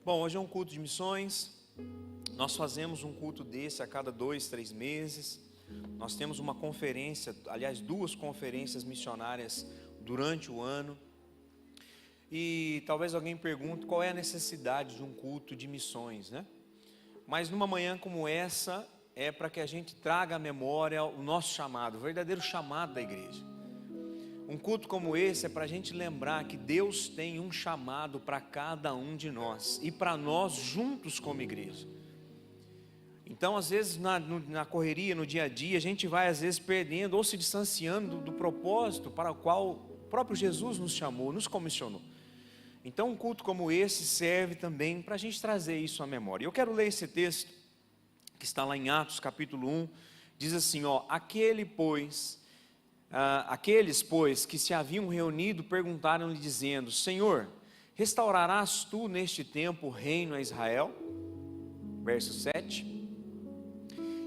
Bom, hoje é um culto de missões. Nós fazemos um culto desse a cada 2, 3 meses. Nós temos uma conferência, aliás, 2 conferências missionárias durante o ano. E talvez alguém pergunte qual é a necessidade de um culto de missões, né? Mas numa manhã como essa, é para que a gente traga à memória o nosso chamado, o verdadeiro chamado da igreja. Um culto como esse é para a gente lembrar que Deus tem um chamado para cada um de nós e para nós juntos como igreja. Então, às vezes, na correria, no dia a dia, a gente vai, às vezes, perdendo ou se distanciando do propósito para o qual o próprio Jesus nos chamou, nos comissionou. Então, um culto como esse serve também para a gente trazer isso à memória. Eu quero ler esse texto, que está lá em Atos capítulo 1, diz assim, aqueles, pois, que se haviam reunido, perguntaram-lhe dizendo, Senhor, restaurarás tu neste tempo o reino a Israel? Verso 7.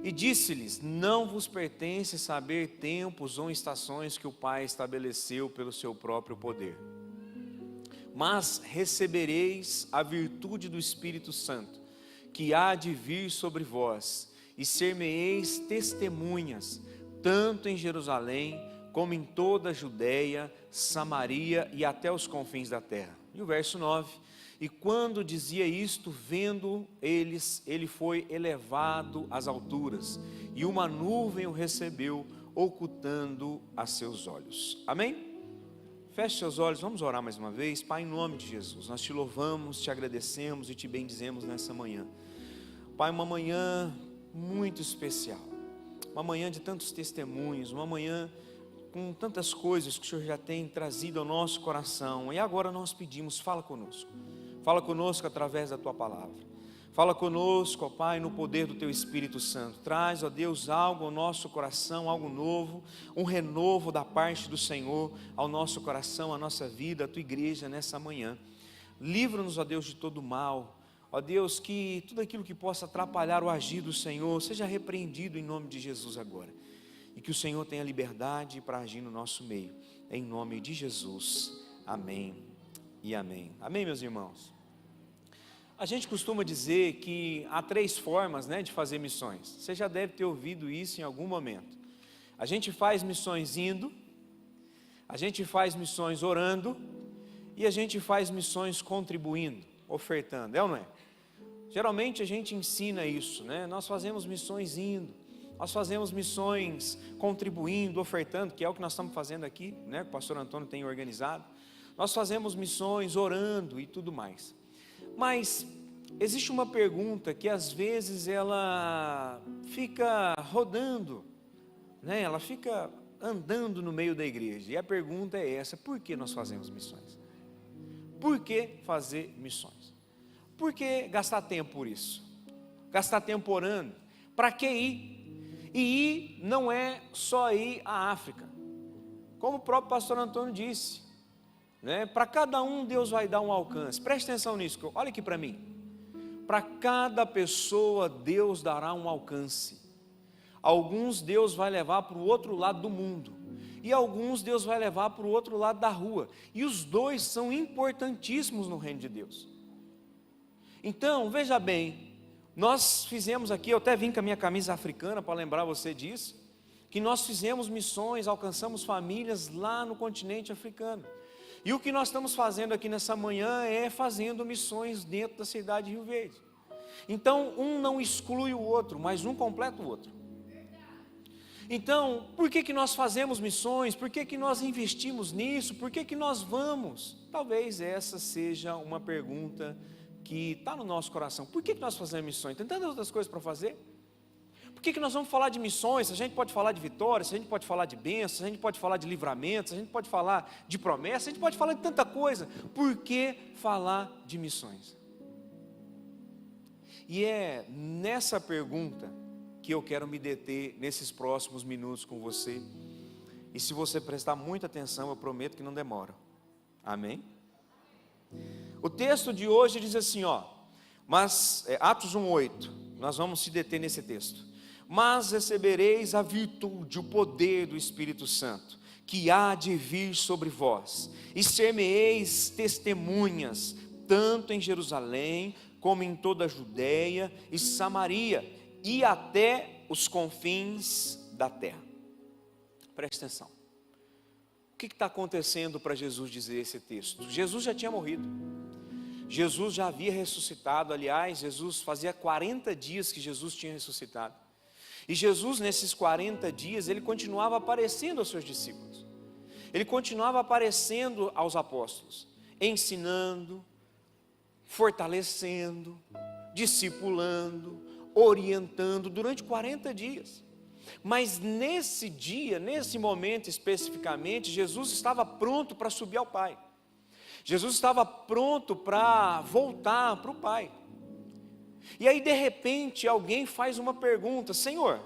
E disse-lhes, não vos pertence saber tempos ou estações que o Pai estabeleceu pelo seu próprio poder. Mas recebereis a virtude do Espírito Santo, que há de vir sobre vós, e ser-me-eis testemunhas, tanto em Jerusalém, como em toda a Judeia, Samaria e até os confins da terra. E o verso 9, e quando dizia isto, vendo eles, ele foi elevado às alturas, e uma nuvem o recebeu, ocultando a seus olhos. Amém? Feche seus olhos, vamos orar mais uma vez. Pai, em nome de Jesus, nós te louvamos, te agradecemos e te bendizemos nessa manhã. Pai, uma manhã muito especial, uma manhã de tantos testemunhos, uma manhã com tantas coisas que o Senhor já tem trazido ao nosso coração. E agora nós pedimos, fala conosco através da Tua palavra. Fala conosco, ó Pai, no poder do Teu Espírito Santo. Traz, ó Deus, algo ao nosso coração, algo novo, um renovo da parte do Senhor ao nosso coração, à nossa vida, à Tua igreja nessa manhã. Livra-nos, ó Deus, de todo mal. Ó Deus, que tudo aquilo que possa atrapalhar o agir do Senhor seja repreendido em nome de Jesus agora. E que o Senhor tenha liberdade para agir no nosso meio. Em nome de Jesus. Amém e amém. Amém, meus irmãos? A gente costuma dizer que há 3 formas, de fazer missões. Você já deve ter ouvido isso em algum momento. A gente faz missões indo, a gente faz missões orando e a gente faz missões contribuindo, ofertando, é ou não é? Geralmente a gente ensina isso, Nós fazemos missões indo, nós fazemos missões contribuindo, ofertando, que é o que nós estamos fazendo aqui, que o pastor Antônio tem organizado. Nós fazemos missões orando e tudo mais. Mas existe uma pergunta que às vezes ela fica rodando, Ela fica andando no meio da igreja. E a pergunta é essa: por que nós fazemos missões? Por que fazer missões? Por que gastar tempo por isso? Gastar tempo orando? Para que ir? E ir não é só ir à África. Como o próprio pastor Antônio disse, para cada um Deus vai dar um alcance. Preste atenção nisso, olha aqui para mim. Para cada pessoa Deus dará um alcance. Alguns Deus vai levar para o outro lado do mundo, e alguns Deus vai levar para o outro lado da rua, e os dois são importantíssimos no reino de Deus. Então, veja bem, nós fizemos aqui, eu até vim com a minha camisa africana para lembrar você disso, que nós fizemos missões, alcançamos famílias lá no continente africano. E o que nós estamos fazendo aqui nessa manhã é fazendo missões dentro da cidade de Rio Verde. Então, um não exclui o outro, mas um completa o outro. Então, por que nós fazemos missões? Por que nós investimos nisso? Por que nós vamos? Talvez essa seja uma pergunta que está no nosso coração. Por que nós fazemos missões? Tem tantas outras coisas para fazer. Por que nós vamos falar de missões? A gente pode falar de vitórias, a gente pode falar de bênçãos, a gente pode falar de livramentos, a gente pode falar de promessas, a gente pode falar de tanta coisa. Por que falar de missões? E é nessa pergunta que eu quero me deter nesses próximos minutos com você. E se você prestar muita atenção, eu prometo que não demora. Amém? O texto de hoje diz assim, Atos 1:8. Nós vamos se deter nesse texto. Mas recebereis a virtude, o poder do Espírito Santo, que há de vir sobre vós, e ser-me-eis testemunhas, tanto em Jerusalém, como em toda a Judéia e Samaria, e até os confins da terra. Preste atenção. O que está acontecendo para Jesus dizer esse texto? Jesus já tinha morrido. Jesus já havia ressuscitado. Aliás, Jesus fazia 40 dias que Jesus tinha ressuscitado. E Jesus, nesses 40 dias, ele continuava aparecendo aos seus discípulos. Ele continuava aparecendo aos apóstolos, ensinando, fortalecendo, discipulando, orientando durante 40 dias. Mas nesse dia, nesse momento especificamente, Jesus estava pronto para subir ao Pai. Jesus estava pronto para voltar para o Pai. E aí de repente alguém faz uma pergunta: Senhor,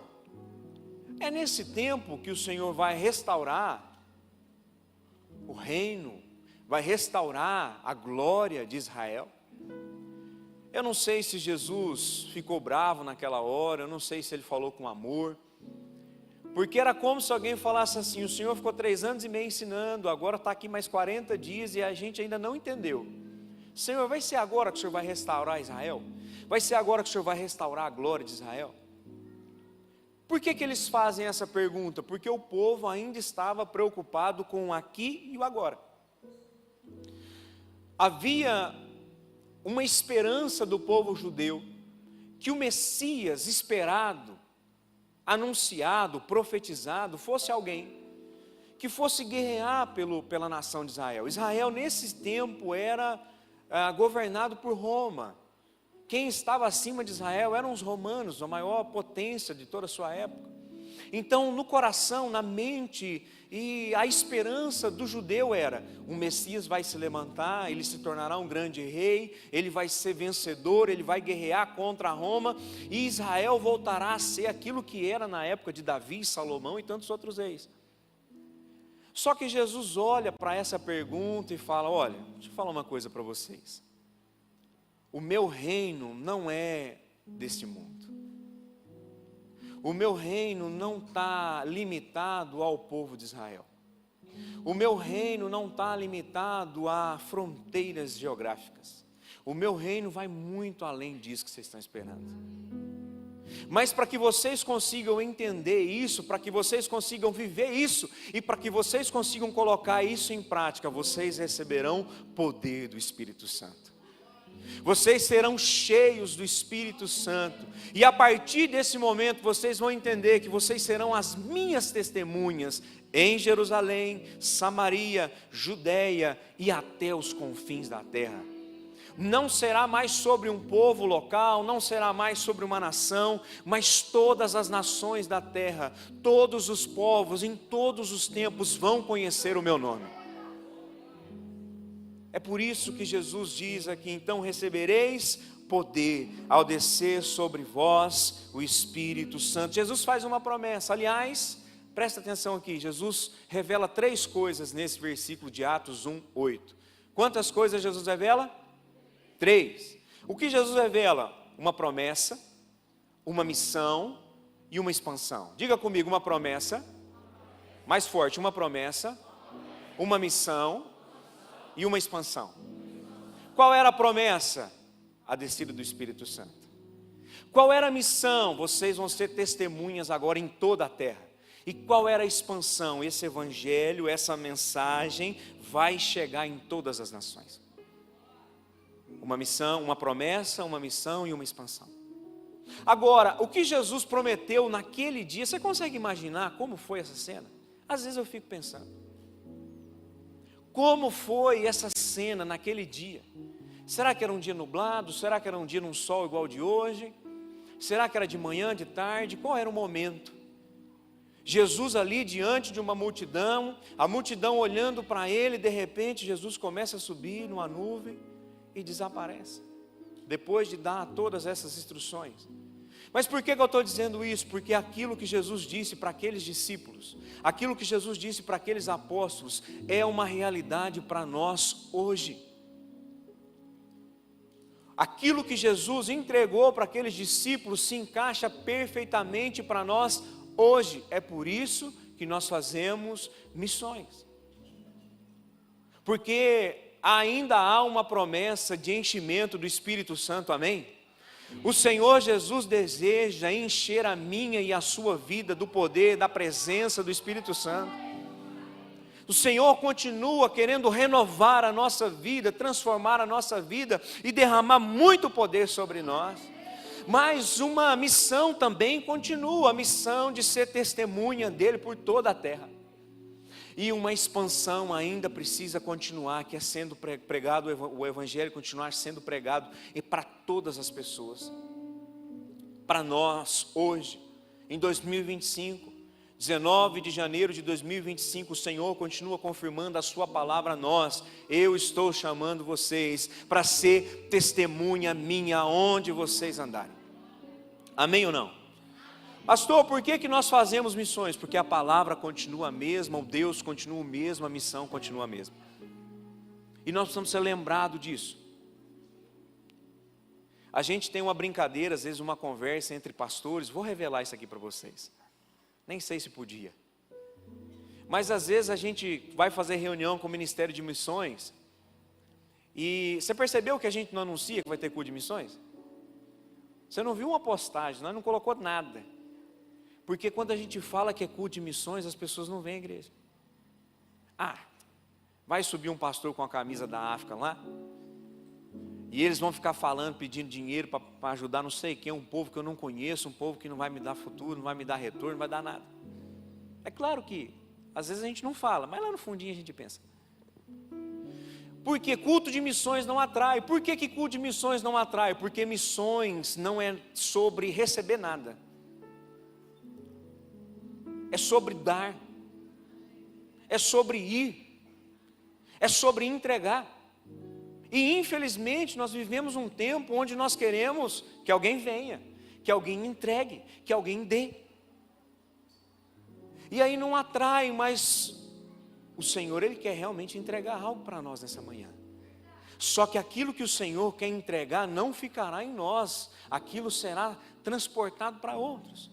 é nesse tempo que o Senhor vai restaurar o reino, vai restaurar a glória de Israel? Eu não sei se Jesus ficou bravo naquela hora, eu não sei se ele falou com amor, porque era como se alguém falasse assim: o Senhor ficou 3 anos e meio ensinando, agora está aqui mais 40 dias e a gente ainda não entendeu. Senhor, vai ser agora que o Senhor vai restaurar Israel? Vai ser agora que o Senhor vai restaurar a glória de Israel? Por que eles fazem essa pergunta? Porque o povo ainda estava preocupado com o aqui e o agora. Havia uma esperança do povo judeu que o Messias esperado, anunciado, profetizado, fosse alguém que fosse guerrear pela nação de Israel. Israel nesse tempo era governado por Roma. Quem estava acima de Israel eram os romanos, a maior potência de toda a sua época. Então no coração, na mente e a esperança do judeu era: o Messias vai se levantar, ele se tornará um grande rei, ele vai ser vencedor, ele vai guerrear contra Roma, e Israel voltará a ser aquilo que era na época de Davi, Salomão e tantos outros reis. Só que Jesus olha para essa pergunta e fala: olha, deixa eu falar uma coisa para vocês. O meu reino não é deste mundo. O meu reino não está limitado ao povo de Israel. O meu reino não está limitado a fronteiras geográficas. O meu reino vai muito além disso que vocês estão esperando. Mas para que vocês consigam entender isso, para que vocês consigam viver isso, e para que vocês consigam colocar isso em prática, vocês receberão poder do Espírito Santo. Vocês serão cheios do Espírito Santo, e a partir desse momento vocês vão entender que vocês serão as minhas testemunhas em Jerusalém, Samaria, Judéia e até os confins da terra. Não será mais sobre um povo local, não será mais sobre uma nação, mas todas as nações da terra, todos os povos, em todos os tempos vão conhecer o meu nome. É por isso que Jesus diz aqui: então recebereis poder ao descer sobre vós o Espírito Santo. Jesus faz uma promessa. Aliás, presta atenção aqui, Jesus revela 3 coisas nesse versículo de Atos 1:8. Quantas coisas Jesus revela? 3. O que Jesus revela? Uma promessa, uma missão e uma expansão. Diga comigo: uma promessa, mais forte, uma promessa, uma missão e uma expansão. Qual era a promessa? A descida do Espírito Santo. Qual era a missão? Vocês vão ser testemunhas agora em toda a terra. E qual era a expansão? Esse evangelho, essa mensagem vai chegar em todas as nações. Uma missão, uma promessa, uma missão e uma expansão. Agora, o que Jesus prometeu naquele dia, você consegue imaginar como foi essa cena? Às vezes eu fico pensando, como foi essa cena naquele dia? Será que era um dia nublado? Será que era um dia num sol igual de hoje? Será que era de manhã, de tarde? Qual era o momento? Jesus ali diante de uma multidão, a multidão olhando para ele, de repente Jesus começa a subir numa nuvem e desaparece, depois de dar todas essas instruções. Mas por que eu estou dizendo isso? Porque aquilo que Jesus disse para aqueles discípulos, aquilo que Jesus disse para aqueles apóstolos, é uma realidade para nós hoje. Aquilo que Jesus entregou para aqueles discípulos se encaixa perfeitamente para nós hoje. É por isso que nós fazemos missões. Porque ainda há uma promessa de enchimento do Espírito Santo, amém? O Senhor Jesus deseja encher a minha e a sua vida do poder, da presença do Espírito Santo. O Senhor continua querendo renovar a nossa vida, transformar a nossa vida e derramar muito poder sobre nós. Mas uma missão também continua, a missão de ser testemunha dele por toda a terra. E uma expansão ainda precisa continuar, que é sendo pregado, o Evangelho continuar sendo pregado e para todas as pessoas. Para nós, hoje, em 2025, 19 de janeiro de 2025, o Senhor continua confirmando a sua palavra a nós. Eu estou chamando vocês para ser testemunha minha aonde vocês andarem. Amém ou não? Pastor, por que nós fazemos missões? Porque a palavra continua a mesma, o Deus continua o mesmo, a missão continua a mesma. E nós precisamos ser lembrados disso. A gente tem uma brincadeira, às vezes uma conversa entre pastores, vou revelar isso aqui para vocês. Nem sei se podia. Mas às vezes a gente vai fazer reunião com o Ministério de Missões, e você percebeu que a gente não anuncia que vai ter culto de missões? Você não viu uma postagem, nós não colocou nada. Porque quando a gente fala que é culto de missões, as pessoas não vêm à igreja. Vai subir um pastor com a camisa da África lá, e eles vão ficar falando, pedindo dinheiro para ajudar não sei quem, um povo que eu não conheço, um povo que não vai me dar futuro, não vai me dar retorno, não vai dar nada. É claro que, às vezes a gente não fala, mas lá no fundinho a gente pensa. Porque culto de missões não atrai. Por que culto de missões não atrai? Porque missões não é sobre receber nada. É sobre dar, é sobre ir, é sobre entregar. E infelizmente nós vivemos um tempo onde nós queremos que alguém venha, que alguém entregue, que alguém dê. E aí não atrai, mas o Senhor, Ele quer realmente entregar algo para nós nessa manhã. Só que aquilo que o Senhor quer entregar não ficará em nós, aquilo será transportado para outros.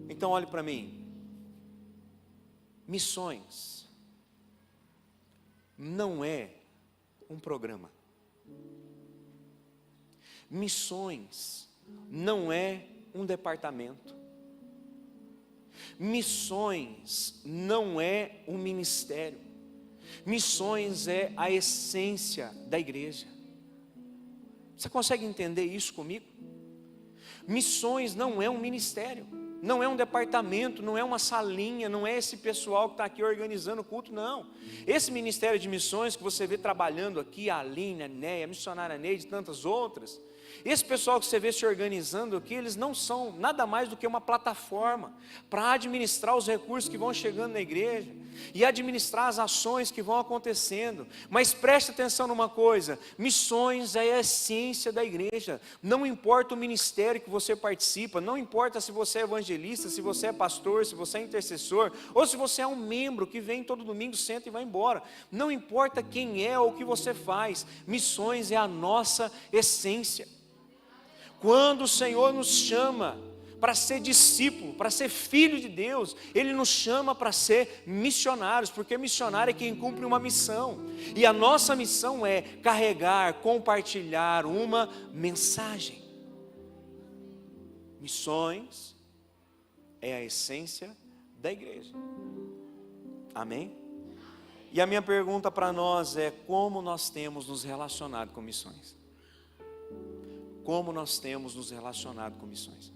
Então olhe para mim, missões não é um programa, missões não é um departamento, missões não é um ministério, missões é a essência da igreja. Você consegue entender isso comigo? Missões não é um ministério, não é um departamento, não é uma salinha, não é esse pessoal que está aqui organizando o culto, não. Esse ministério de missões que você vê trabalhando aqui, a Aline, a Neia, a missionária Neide e tantas outras, esse pessoal que você vê se organizando aqui, eles não são nada mais do que uma plataforma para administrar os recursos que vão chegando na igreja e administrar as ações que vão acontecendo. Mas preste atenção numa coisa, missões é a essência da igreja. Não importa o ministério que você participa, não importa se você é evangelista, se você é pastor, se você é intercessor, ou se você é um membro que vem todo domingo, senta e vai embora. Não importa quem é ou o que você faz, missões é a nossa essência. Quando o Senhor nos chama para ser discípulo, para ser filho de Deus, Ele nos chama para ser missionários, porque missionário é quem cumpre uma missão, e a nossa missão é carregar, compartilhar uma mensagem. Missões é a essência da igreja, amém? E a minha pergunta para nós é: como nós temos nos relacionado com missões? Como nós temos nos relacionado com missões?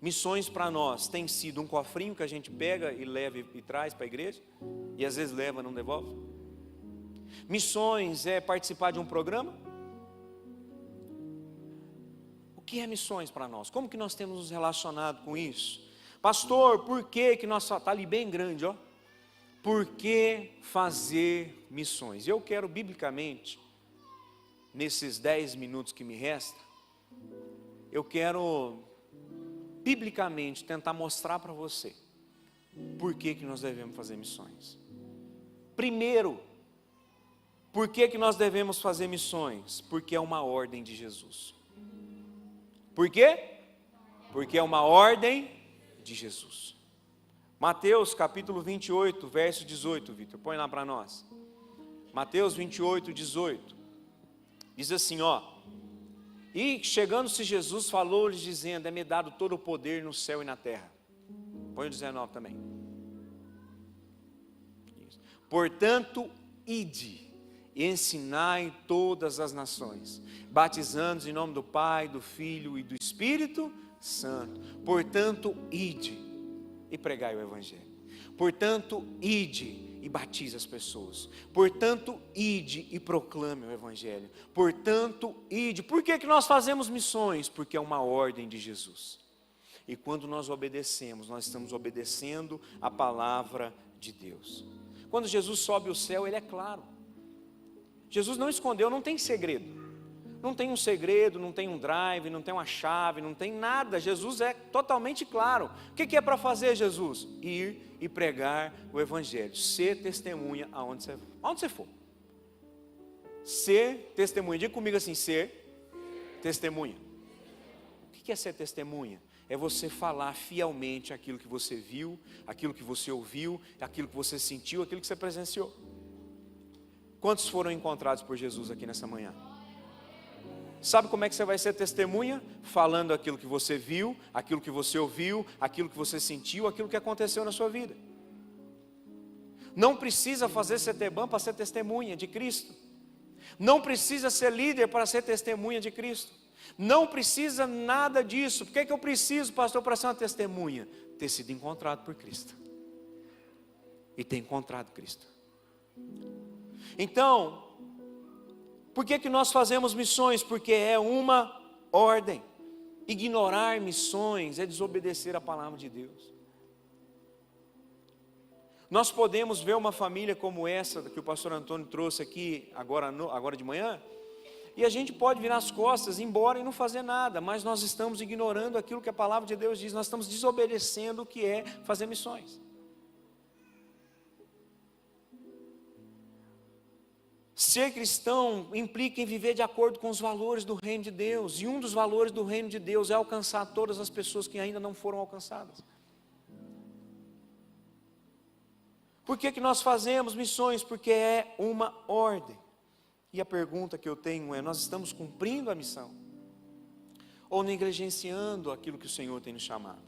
Missões para nós tem sido um cofrinho que a gente pega e leva e traz para a igreja, e às vezes leva e não devolve. Missões é participar de um programa? O que é missões para nós? Como que nós temos nos relacionado com isso? Pastor, por que nós, está ali bem grande, ó. Por que fazer missões? Eu quero biblicamente, nesses 10 minutos que me restam, eu quero biblicamente tentar mostrar para você por que nós devemos fazer missões. Primeiro, por que nós devemos fazer missões? Porque é uma ordem de Jesus. Por quê? Porque é uma ordem de Jesus. Mateus capítulo 28, verso 18, Vitor, põe lá para nós. Mateus 28, 18. Diz assim, ó. E chegando-se Jesus, falou-lhes dizendo, é-me dado todo o poder no céu e na terra. Põe o 19 também. Isso. Portanto, ide e ensinai todas as nações, batizando-os em nome do Pai, do Filho e do Espírito Santo. Portanto, ide e pregai o Evangelho. Portanto, ide e batize as pessoas. Portanto, ide e proclame o Evangelho. Portanto, ide. Por que nós fazemos missões? Porque é uma ordem de Jesus. E quando nós obedecemos, nós estamos obedecendo a palavra de Deus. Quando Jesus sobe ao céu, ele é claro. Jesus não escondeu, não tem segredo. Não tem um segredo, não tem um drive, não tem uma chave, não tem nada. Jesus é totalmente claro. O que é para fazer, Jesus? Ir e pregar o Evangelho. Ser testemunha aonde você for. Ser testemunha. Diga comigo assim, ser testemunha. O que é ser testemunha? É você falar fielmente aquilo que você viu, aquilo que você ouviu, aquilo que você sentiu, aquilo que você presenciou. Quantos foram encontrados por Jesus aqui nessa manhã? Sabe como é que você vai ser testemunha? Falando aquilo que você viu, aquilo que você ouviu, aquilo que você sentiu, aquilo que aconteceu na sua vida. Não precisa fazer CTBAN para ser testemunha de Cristo. Não precisa ser líder para ser testemunha de Cristo. Não precisa nada disso. Por que eu preciso, pastor, para ser uma testemunha? Ter sido encontrado por Cristo. E ter encontrado Cristo. Então, por que nós fazemos missões? Porque é uma ordem. Ignorar missões é desobedecer a palavra de Deus. Nós podemos ver uma família como essa que o pastor Antônio trouxe aqui agora de manhã, e a gente pode virar as costas, ir embora e não fazer nada, mas nós estamos ignorando aquilo que a palavra de Deus diz, nós estamos desobedecendo o que é fazer missões. Ser cristão implica em viver de acordo com os valores do reino de Deus, e um dos valores do reino de Deus é alcançar todas as pessoas que ainda não foram alcançadas. Por que nós fazemos missões? Porque é uma ordem. E a pergunta que eu tenho é, nós estamos cumprindo a missão? Ou negligenciando aquilo que o Senhor tem nos chamado?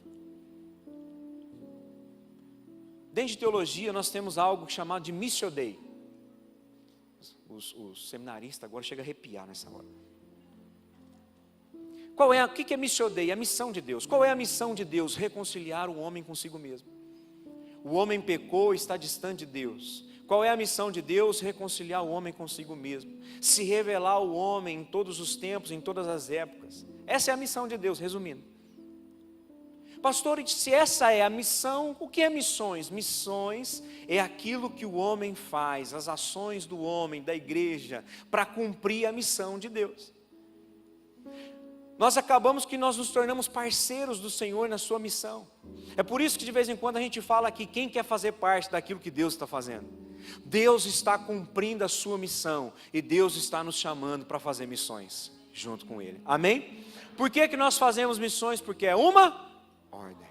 Dentro de teologia nós temos algo chamado de Missio Dei. Os seminaristas agora chegam a arrepiar nessa hora. O que é Missio Dei? A missão de Deus. Qual é a missão de Deus? Reconciliar o homem consigo mesmo. O homem pecou e está distante de Deus. Qual é a missão de Deus? Reconciliar o homem consigo mesmo. Se revelar ao homem em todos os tempos, em todas as épocas. Essa é a missão de Deus, resumindo. Pastor, se essa é a missão, o que é missões? Missões é aquilo que o homem faz, as ações do homem, da igreja, para cumprir a missão de Deus. Nós acabamos que nós nos tornamos parceiros do Senhor na sua missão. É por isso que de vez em quando a gente fala aqui, quem quer fazer parte daquilo que Deus está fazendo? Deus está cumprindo a sua missão, e Deus está nos chamando para fazer missões, junto com Ele. Amém? Por que nós fazemos missões? Porque é uma ordem.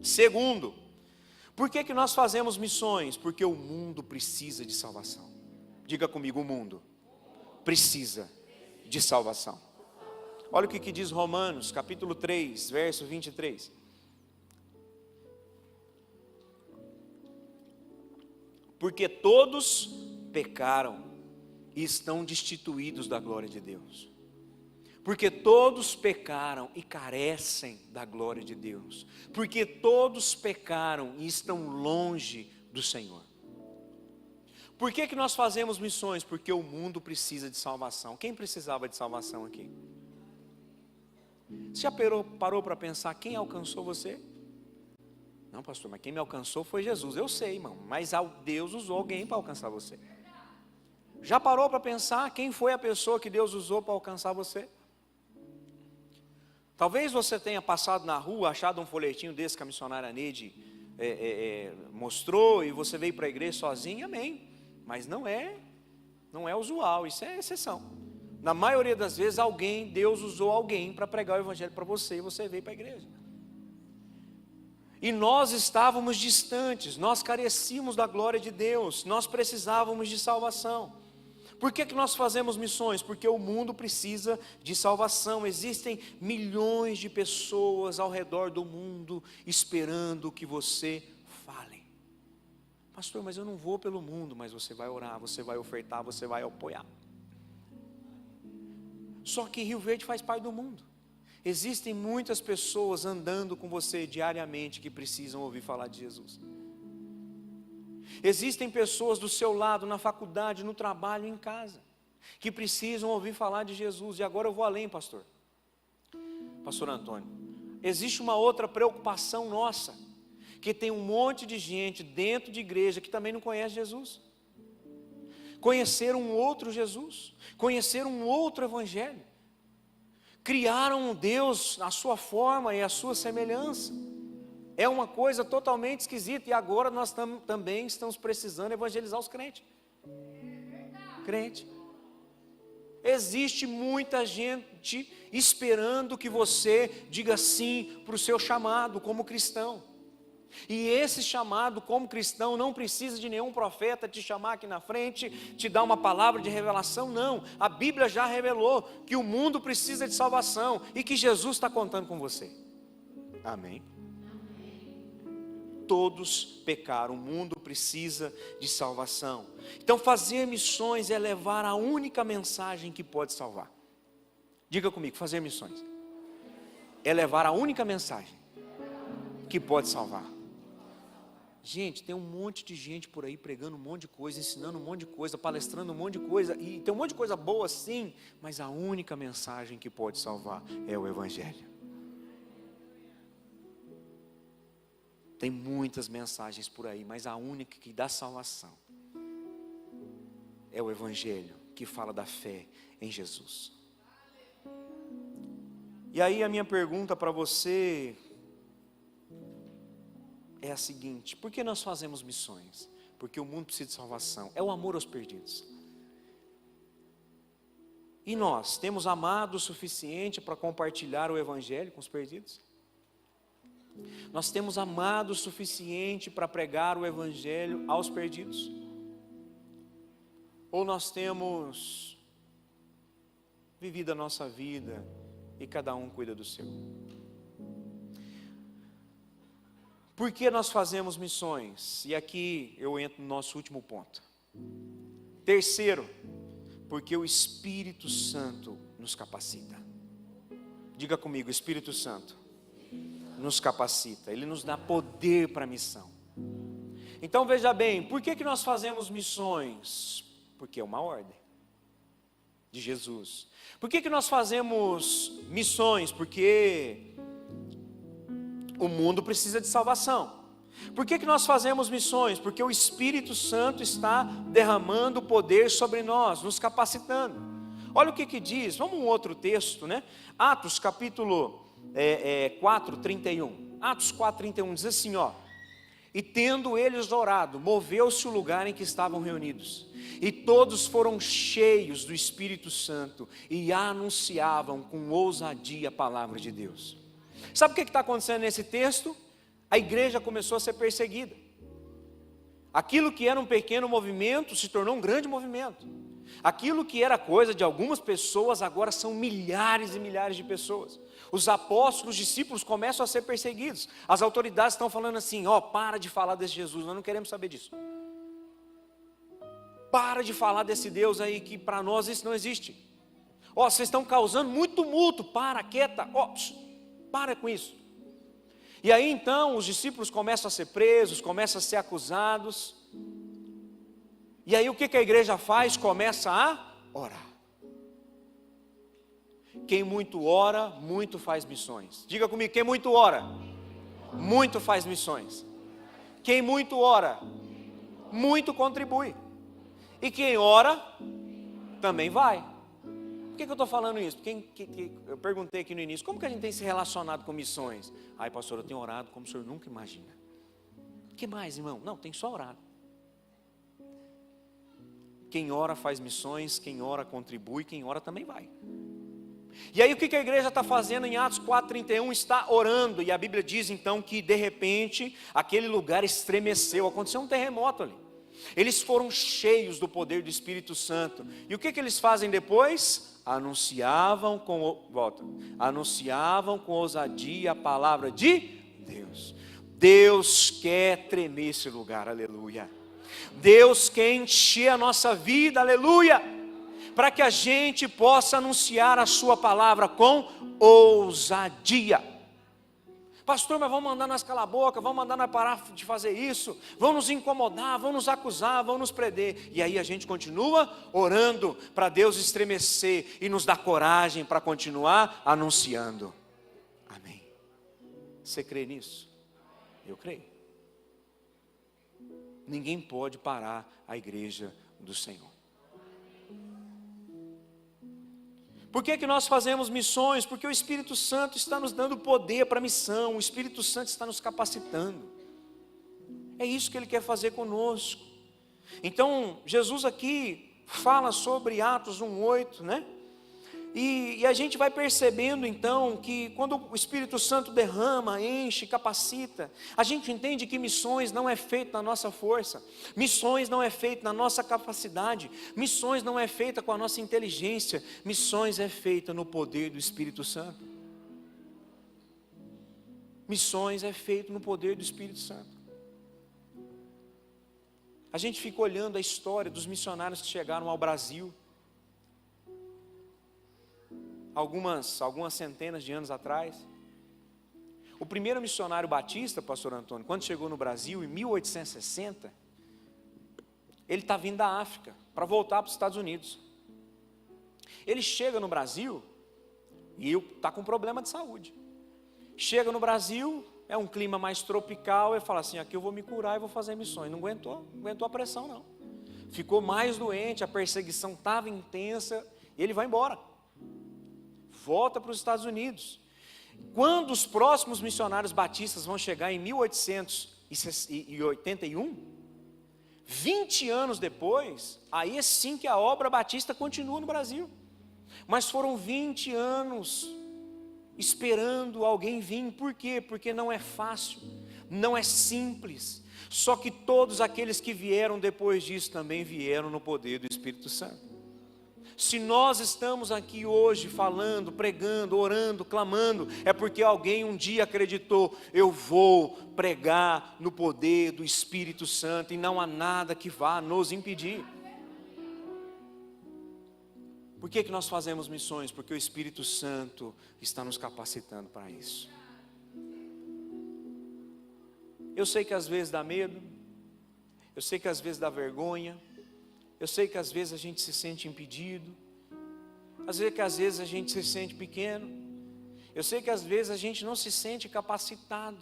Segundo, por que nós fazemos missões? Porque o mundo precisa de salvação. Diga comigo, o mundo precisa de salvação. Olha o que diz Romanos, capítulo 3, verso 23. Porque todos pecaram e estão destituídos da glória de Deus. Porque todos pecaram e carecem da glória de Deus. Porque todos pecaram e estão longe do Senhor. Por que nós fazemos missões? Porque o mundo precisa de salvação. Quem precisava de salvação aqui? Você já parou para pensar quem alcançou você? Não, pastor, mas quem me alcançou foi Jesus. Eu sei, irmão, mas Deus usou alguém para alcançar você. Já parou para pensar quem foi a pessoa que Deus usou para alcançar você? Talvez você tenha passado na rua, achado um folhetinho desse que a missionária Neide mostrou, e você veio para a igreja sozinho, amém. Mas não é usual, isso é exceção. Na maioria das vezes Deus usou alguém para pregar o evangelho para você, e você veio para a igreja. E nós estávamos distantes, nós carecíamos da glória de Deus, nós precisávamos de salvação. Por que nós fazemos missões? Porque o mundo precisa de salvação. Existem milhões de pessoas ao redor do mundo esperando que você fale. Pastor, mas eu não vou pelo mundo. Mas você vai orar, você vai ofertar, você vai apoiar. Só que Rio Verde faz parte do mundo. Existem muitas pessoas andando com você diariamente que precisam ouvir falar de Jesus. Existem pessoas do seu lado, na faculdade, no trabalho, em casa, que precisam ouvir falar de Jesus. E agora eu vou além, pastor Antônio. Existe uma outra preocupação nossa, que tem um monte de gente dentro de igreja que também não conhece Jesus. Conhecer um outro Jesus, conhecer um outro evangelho. Criaram um Deus à sua forma e à sua semelhança. É uma coisa totalmente esquisita. E agora nós também estamos precisando evangelizar os crentes. Existe muita gente esperando que você diga sim para o seu chamado como cristão. E esse chamado como cristão não precisa de nenhum profeta te chamar aqui na frente, te dar uma palavra de revelação, não. A Bíblia já revelou que o mundo precisa de salvação e que Jesus está contando com você. Amém? Todos pecaram, o mundo precisa de salvação. Então fazer missões é levar a única mensagem que pode salvar. Diga comigo, fazer missões é levar a única mensagem que pode salvar. Gente, tem um monte de gente por aí pregando um monte de coisa, ensinando um monte de coisa, palestrando um monte de coisa, e tem um monte de coisa boa sim, mas a única mensagem que pode salvar é o Evangelho. Tem muitas mensagens por aí, mas a única que dá salvação é o Evangelho, que fala da fé em Jesus. E aí a minha pergunta para você é a seguinte: por que nós fazemos missões? Porque o mundo precisa de salvação, é o amor aos perdidos. E nós temos amado o suficiente para compartilhar o Evangelho com os perdidos? Nós temos amado o suficiente para pregar o Evangelho aos perdidos? Ou nós temos vivido a nossa vida e cada um cuida do seu? Por que nós fazemos missões? E aqui eu entro no nosso último ponto. Terceiro, porque o Espírito Santo nos capacita. Diga comigo, o Espírito Santo nos capacita, Ele nos dá poder para a missão. Então veja bem, por que nós fazemos missões? Porque é uma ordem de Jesus. Por que nós fazemos missões? Porque o mundo precisa de salvação. Por que nós fazemos missões? Porque o Espírito Santo está derramando poder sobre nós, nos capacitando. Olha o que diz, vamos um outro texto, né? Atos capítulo 4, 31. Atos 4, 31 diz assim, ó: e tendo eles orado, moveu-se o lugar em que estavam reunidos, e todos foram cheios do Espírito Santo, e anunciavam com ousadia a palavra de Deus. Sabe o que está acontecendo nesse texto? A igreja começou a ser perseguida. Aquilo que era um pequeno movimento se tornou um grande movimento. Aquilo que era coisa de algumas pessoas agora são milhares e milhares de pessoas. Os apóstolos, os discípulos começam a ser perseguidos. As autoridades estão falando assim, ó, para de falar desse Jesus, nós não queremos saber disso. Para de falar desse Deus aí que para nós isso não existe. Ó, vocês estão causando muito tumulto, quieta, ó, para com isso. E aí então os discípulos começam a ser presos, começam a ser acusados. E aí o que a igreja faz? Começa a orar. Quem muito ora, muito faz missões. Diga comigo, quem muito ora, muito faz missões. Quem muito ora, muito contribui. E quem ora, também vai. Por que eu estou falando isso? Porque eu perguntei aqui no início, como que a gente tem se relacionado com missões? Ai, pastor, eu tenho orado como o senhor nunca imagina. O que mais, irmão? Não, tem só orado. Quem ora faz missões, quem ora contribui, quem ora também vai. E aí o que a igreja está fazendo em Atos 4:31? Está orando, e a Bíblia diz então que de repente aquele lugar estremeceu, aconteceu um terremoto ali. Eles foram cheios do poder do Espírito Santo. E o que eles fazem depois? Anunciavam com ousadia a palavra de Deus. Deus quer tremer esse lugar, aleluia. Deus quer encher a nossa vida, aleluia, para que a gente possa anunciar a sua palavra com ousadia. Pastor, mas vão mandar nós calar a boca, vão mandar nós parar de fazer isso, vão nos incomodar, vão nos acusar, vão nos prender. E aí a gente continua orando para Deus estremecer e nos dar coragem para continuar anunciando. Amém. Você crê nisso? Eu creio. Ninguém pode parar a igreja do Senhor. Por que nós fazemos missões? Porque o Espírito Santo está nos dando poder para a missão, o Espírito Santo está nos capacitando. É isso que Ele quer fazer conosco. Então, Jesus aqui fala sobre Atos 1:8, né? E a gente vai percebendo então que quando o Espírito Santo derrama, enche, capacita, a gente entende que missões não é feito na nossa força, missões não é feito na nossa capacidade, missões não é feita com a nossa inteligência, missões é feita no poder do Espírito Santo. Missões é feito no poder do Espírito Santo. A gente fica olhando a história dos missionários que chegaram ao Brasil, algumas centenas de anos atrás. O primeiro missionário batista, pastor Antônio, quando chegou no Brasil em 1860, ele está vindo da África para voltar para os Estados Unidos. Ele chega no Brasil e está com problema de saúde. Chega no Brasil, é um clima mais tropical, ele fala assim, aqui eu vou me curar e vou fazer missões. Não aguentou a pressão não. Ficou mais doente, a perseguição estava intensa, e ele vai embora. Volta para os Estados Unidos. Quando os próximos missionários batistas vão chegar em 1881, 20 anos depois, aí é sim que a obra batista continua no Brasil. Mas foram 20 anos esperando alguém vir. Por quê? Porque não é fácil, não é simples. Só que todos aqueles que vieram depois disso também vieram no poder do Espírito Santo. Se nós estamos aqui hoje falando, pregando, orando, clamando, é porque alguém um dia acreditou, eu vou pregar no poder do Espírito Santo e não há nada que vá nos impedir. Por que nós fazemos missões? Porque o Espírito Santo está nos capacitando para isso. Eu sei que às vezes dá medo, eu sei que às vezes dá vergonha, eu sei que às vezes a gente se sente impedido, às vezes a gente se sente pequeno, eu sei que às vezes a gente não se sente capacitado,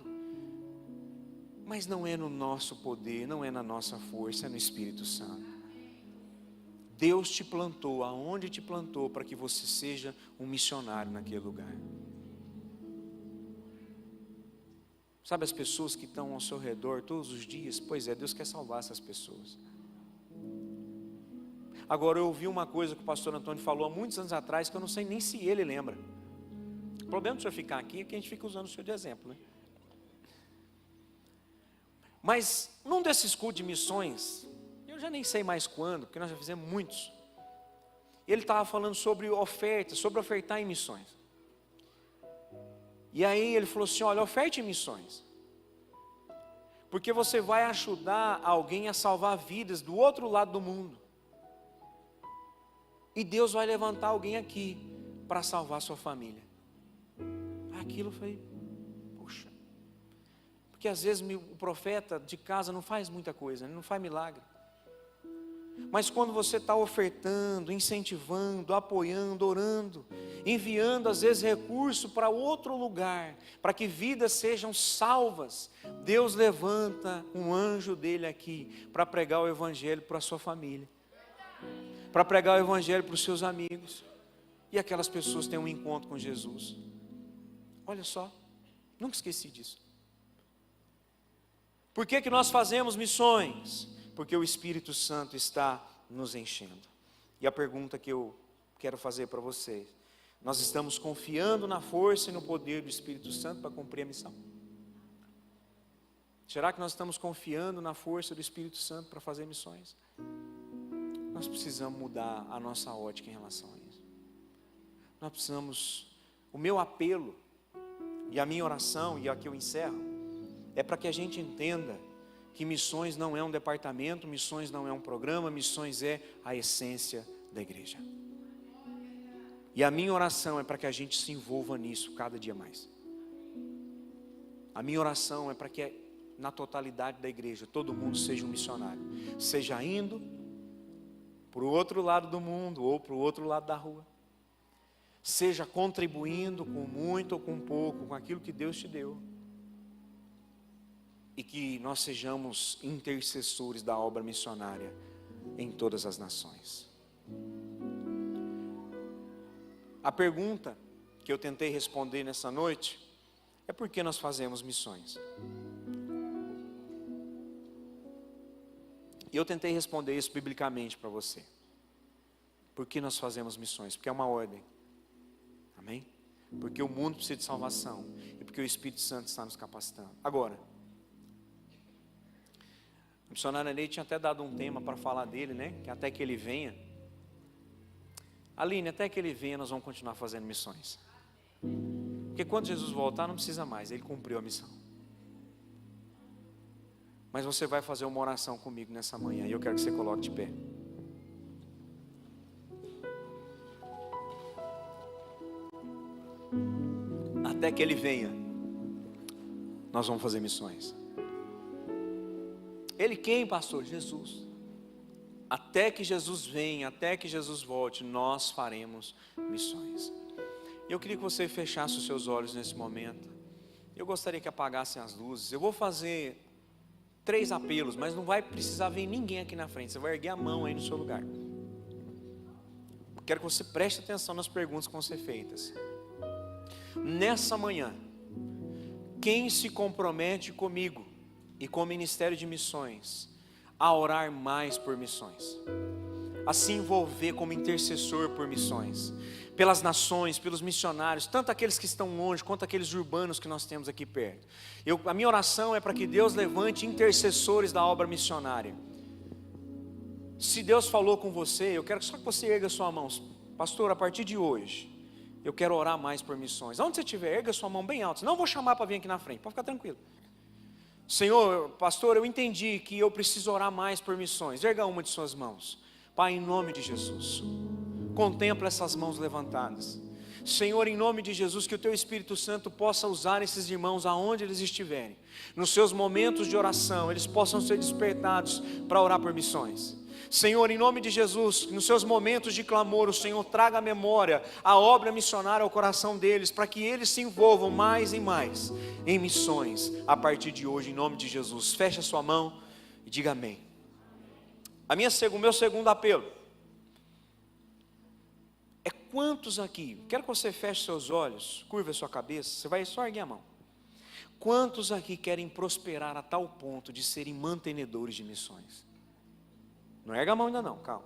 mas não é no nosso poder, não é na nossa força, é no Espírito Santo. Deus te plantou aonde te plantou para que você seja um missionário naquele lugar. Sabe as pessoas que estão ao seu redor todos os dias? Pois é, Deus quer salvar essas pessoas. Agora eu ouvi uma coisa que o pastor Antônio falou há muitos anos atrás, que eu não sei nem se ele lembra. O problema do senhor ficar aqui é que a gente fica usando o senhor de exemplo, né? Mas num desses cultos de missões, eu já nem sei mais quando, porque nós já fizemos muitos, ele estava falando sobre oferta, sobre ofertar em missões. E aí ele falou assim, olha, oferte em missões, porque você vai ajudar alguém a salvar vidas do outro lado do mundo. E Deus vai levantar alguém aqui para salvar a sua família. Aquilo foi, puxa. Porque às vezes o profeta de casa não faz muita coisa, não faz milagre. Mas quando você está ofertando, incentivando, apoiando, orando, enviando às vezes recurso para outro lugar, para que vidas sejam salvas, Deus levanta um anjo dele aqui para pregar o evangelho para a sua família, para pregar o evangelho para os seus amigos, e aquelas pessoas têm um encontro com Jesus. Olha só, nunca esqueci disso. Por que nós fazemos missões? Porque o Espírito Santo está nos enchendo. E a pergunta que eu quero fazer para vocês: Nós estamos confiando na força e no poder do Espírito Santo para cumprir a missão? Será que nós estamos confiando na força do Espírito Santo para fazer missões? Nós precisamos mudar a nossa ótica em relação a isso. Nós precisamos, o meu apelo e a minha oração, e aqui eu encerro, é para que a gente entenda que missões não é um departamento, missões não é um programa, missões é a essência da igreja. E a minha oração é para que a gente se envolva nisso cada dia mais. A minha oração é para que na totalidade da igreja todo mundo seja um missionário, seja indo para o outro lado do mundo ou para o outro lado da rua, seja contribuindo com muito ou com pouco, com aquilo que Deus te deu, e que nós sejamos intercessores da obra missionária em todas as nações. A pergunta que eu tentei responder nessa noite é: por que nós fazemos missões? E eu tentei responder isso biblicamente para você. Por que nós fazemos missões? Porque é uma ordem. Amém? Porque o mundo precisa de salvação e porque o Espírito Santo está nos capacitando. Agora, o missionário Ney tinha até dado um tema para falar dele, né? Que até que ele venha. Aline, até que ele venha nós vamos continuar fazendo missões. Porque quando Jesus voltar não precisa mais, ele cumpriu a missão. Mas você vai fazer uma oração comigo nessa manhã e eu quero que você coloque de pé. Até que ele venha, nós vamos fazer missões. Ele quem, pastor? Jesus. Até que Jesus venha, até que Jesus volte, nós faremos missões. Eu queria que você fechasse os seus olhos nesse momento. Eu gostaria que apagassem as luzes. Eu vou fazer 3 apelos, mas não vai precisar vir ninguém aqui na frente. Você vai erguer a mão aí no seu lugar. Quero que você preste atenção nas perguntas que vão ser feitas. Nessa manhã, quem se compromete comigo e com o Ministério de Missões a orar mais por missões, a se envolver como intercessor por missões, pelas nações, pelos missionários, tanto aqueles que estão longe, quanto aqueles urbanos que nós temos aqui perto. A minha oração é para que Deus levante intercessores da obra missionária. Se Deus falou com você, eu quero só que você erga sua mão. Pastor, a partir de hoje, eu quero orar mais por missões. Onde você estiver, erga sua mão bem alta. Senão eu vou chamar para vir aqui na frente, pode ficar tranquilo. Senhor, pastor, eu entendi que eu preciso orar mais por missões. Erga uma de suas mãos. Pai, em nome de Jesus, contempla essas mãos levantadas. Senhor, em nome de Jesus, que o Teu Espírito Santo possa usar esses irmãos aonde eles estiverem. Nos seus momentos de oração, eles possam ser despertados para orar por missões. Senhor, em nome de Jesus, nos seus momentos de clamor, o Senhor traga à memória a obra missionária ao coração deles, para que eles se envolvam mais e mais em missões a partir de hoje, em nome de Jesus. Feche a sua mão e diga amém. O meu segundo apelo é: quantos aqui, quero que você feche seus olhos, curva a sua cabeça, você vai só erguer a mão. Quantos aqui querem prosperar a tal ponto de serem mantenedores de missões? Não erga a mão ainda não, calma.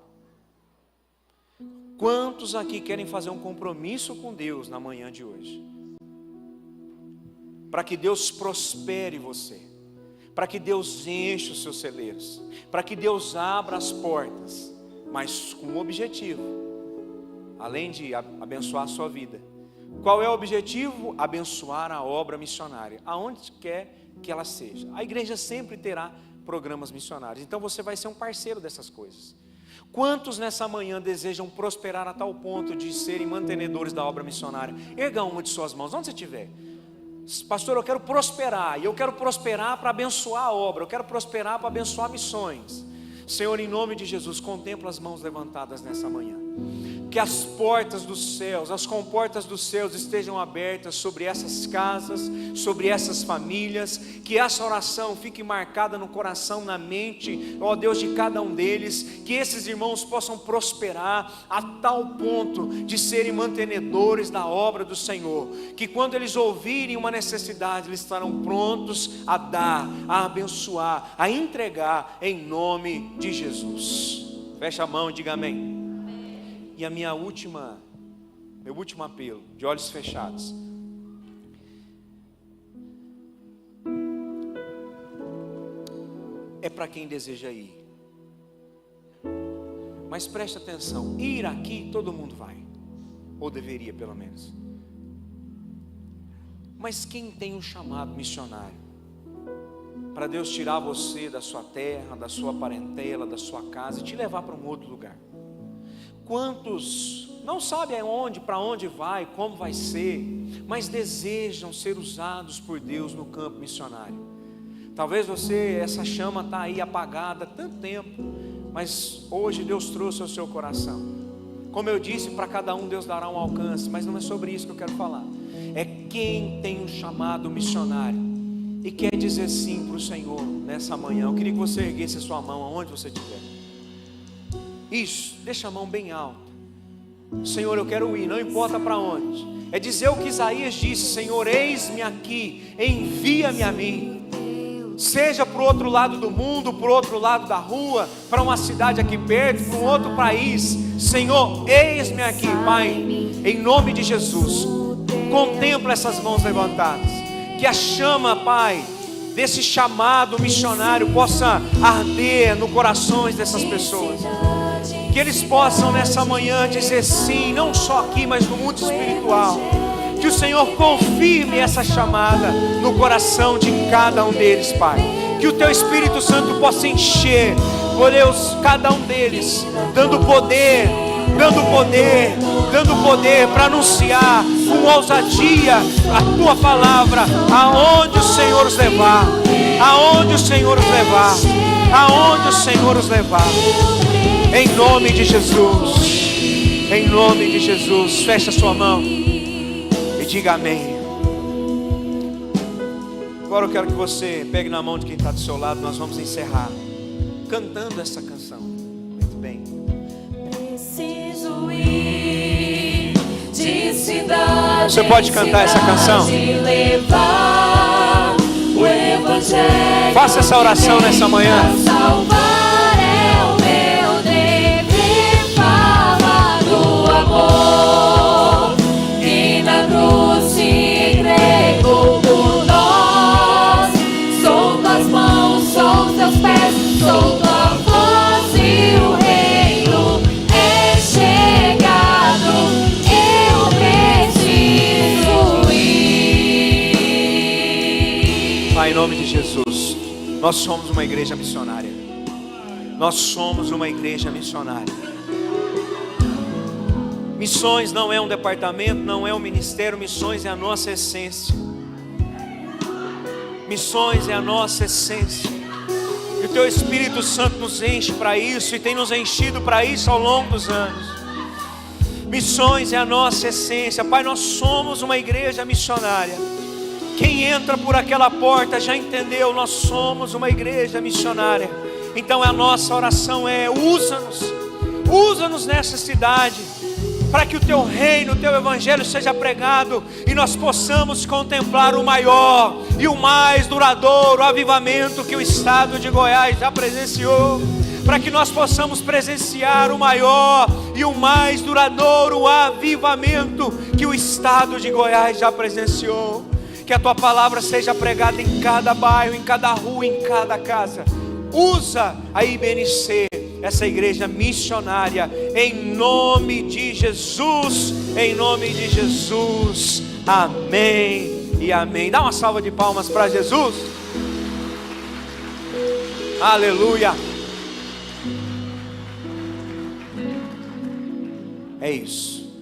Quantos aqui querem fazer um compromisso com Deus na manhã de hoje? Para que Deus prospere você, para que Deus enche os seus celeiros, para que Deus abra as portas, mas com um objetivo, além de abençoar a sua vida. Qual é o objetivo? Abençoar a obra missionária, aonde quer que ela seja. A igreja sempre terá programas missionários, então você vai ser um parceiro dessas coisas. Quantos nessa manhã desejam prosperar a tal ponto de serem mantenedores da obra missionária? Erga uma de suas mãos, onde você estiver. Pastor, eu quero prosperar, e eu quero prosperar para abençoar a obra, eu quero prosperar para abençoar missões. Senhor, em nome de Jesus, contempla as mãos levantadas nessa manhã. Que as portas dos céus, as comportas dos céus estejam abertas sobre essas casas, sobre essas famílias. Que essa oração fique marcada no coração, na mente, ó Deus, de cada um deles. Que esses irmãos possam prosperar a tal ponto de serem mantenedores da obra do Senhor. Que quando eles ouvirem uma necessidade, eles estarão prontos a dar, a abençoar, a entregar em nome de Jesus. Fecha a mão e diga amém. E a minha última meu último apelo, de olhos fechados. É para quem deseja ir. Mas preste atenção, ir aqui todo mundo vai, ou deveria pelo menos. Mas quem tem um chamado missionário, para Deus tirar você da sua terra, da sua parentela, da sua casa e te levar para um outro lugar? Quantos não sabem aonde, para onde vai, como vai ser, mas desejam ser usados por Deus no campo missionário? Talvez você, essa chama está aí apagada há tanto tempo, mas hoje Deus trouxe ao seu coração. Como eu disse, para cada um Deus dará um alcance, mas não é sobre isso que eu quero falar. É quem tem um chamado missionário e quer dizer sim para o Senhor nessa manhã. Eu queria que você erguesse a sua mão aonde você estiver. Isso, deixa a mão bem alta. Senhor, eu quero ir, não importa para onde. É dizer o que Isaías disse: Senhor, eis-me aqui, envia-me a mim. Seja para o outro lado do mundo, para o outro lado da rua, para uma cidade aqui perto, para um outro país. Senhor, eis-me aqui, Pai, em nome de Jesus. Contempla essas mãos levantadas. Que a chama, Pai, desse chamado missionário possa arder no corações dessas pessoas. Que eles possam nessa manhã dizer sim, não só aqui, mas no mundo espiritual. Que o Senhor confirme essa chamada no coração de cada um deles, Pai. Que o Teu Espírito Santo possa encher, por Deus, cada um deles, dando poder para anunciar com ousadia a Tua palavra, aonde o Senhor os levar, aonde o Senhor os levar, aonde o Senhor os levar. Em nome de Jesus, em nome de Jesus, fecha a sua mão e diga amém. Agora eu quero que você pegue na mão de quem está do seu lado. Nós vamos encerrar cantando essa canção. Muito bem. Preciso ir de cidade. Você pode cantar essa canção? Levar o evangelho. Faça essa oração nessa manhã. Salvar é o meu dever. Fala do amor que na cruz se entregou por nós. Sou tuas mãos, sou teus pés, sou tua voz e o reino é chegado. Eu preciso ir. Pai, em nome de Jesus, nós somos uma igreja missionária. Nós somos uma igreja missionária. Missões não é um departamento, não é um ministério. Missões é a nossa essência. Missões é a nossa essência. E o Teu Espírito Santo nos enche para isso e tem nos enchido para isso ao longo dos anos. Missões é a nossa essência. Pai, nós somos uma igreja missionária. Quem entra por aquela porta já entendeu, nós somos uma igreja missionária. Então a nossa oração é: usa-nos nessa cidade, para que o Teu reino, o Teu evangelho seja pregado e nós possamos contemplar o maior e o mais duradouro avivamento que o estado de Goiás já presenciou. Para que nós possamos presenciar o maior e o mais duradouro avivamento que o estado de Goiás já presenciou. Que a Tua palavra seja pregada em cada bairro, em cada rua, em cada casa. Usa a IBNC, essa igreja missionária, em nome de Jesus, em nome de Jesus, amém e amém. Dá uma salva de palmas para Jesus. Aleluia. É isso,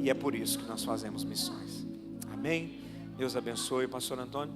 e é por isso que nós fazemos missões. Amém. Deus abençoe, pastor Antônio.